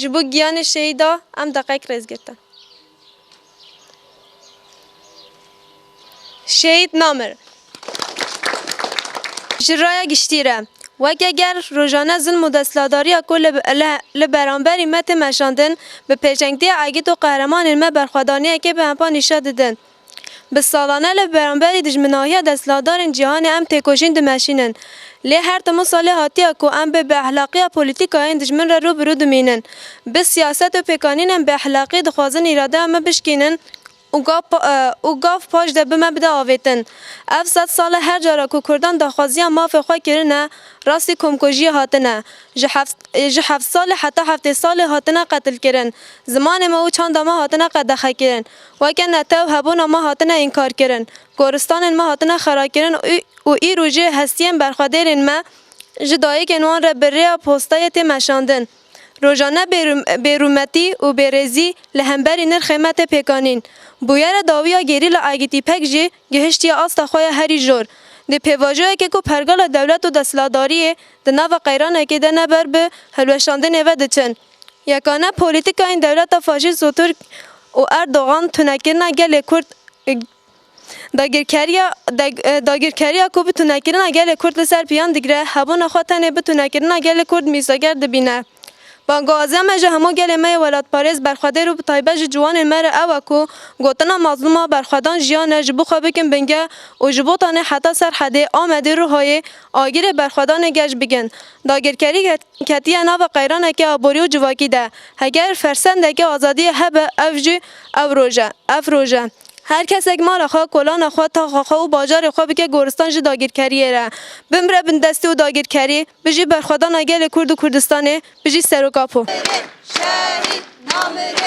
جبو گیان شهیدا ام دقیق رز گرتن. شهید نامر جرای گشتیره وک اگر روزانه ظلم و دستلاداری کل لبرانبری مت مشاندن به پیشنگتی عگیت و قهرمان ما برخوادانی که به همپا نشاد دادن به سالانه لبرانبری دجمناهی دستلادار جهان ام تکوشین دمشینن لی هر تمو ساله هاتیه کو ام به اخلاقی پولیتیکا این دجمن را رو برو دمینن به سیاست و پیکانین به اخلاقی دخوازن اراده ام بشکینن او گاف پاش ده بمه بده آویتن. اف 100 سال هر جارا که کردان دخوازی ماف خواه کرنه راستی کمکوژی هاتنه. جه 7 سال حتی 7 سال هاتنه قتل کرن. زمان ما او چند ما هاتنه قدخه کرن. وکن نتاو هبون ما هاتنه انکار کرن. گورستان ما هاتنه خرا کرن و ای روژه هستیم برخوادرین ما جدایی که نوان را بره پوستای مشاندن. روزانه بیرومتی و بیرزی لهمبری نرخمت پیکانین. بویر داویا گیری لعاگیتی پک جی گهشتی آستا خواه هری جور. ده پیواجه که کو پرگال دولت و دستلاداریه ده نو قیرانه که ده نبر به هلوشانده نوه ده چن. یکانه پولیتیکا این دولت فاشیست و ترک و اردوغان تنکرنا گل کرد داگیرکاریا کو بتونکرنا گل کرد لسر پیان دیگره هبون خواتنه بتونکرنا گل کرد میزاگر ده بینه. بانگوازی مجه همو گل می ولاد پاریس برخوده رو بتایبه جوان مره او کو گوتنا مظلومه برخودان جیانه جبو خوابه کن بنگه و جبو تانه حتی سر حده آمده رو های آگیر برخودان گج بگن داگیرکاری کتیه ناو قیرانه که آبوری و جواکی ده هگر فرسنده که آزادی هبه افجی افروژه هر کس یک مال خواه کلان خواه تا خواه و باجار خواه بکه گورستان جی داگیرکاریه را بمره بندستی و داگیرکاری بجی برخودان اگل کرد و کردستانه بجی سر و کافو شهید نامره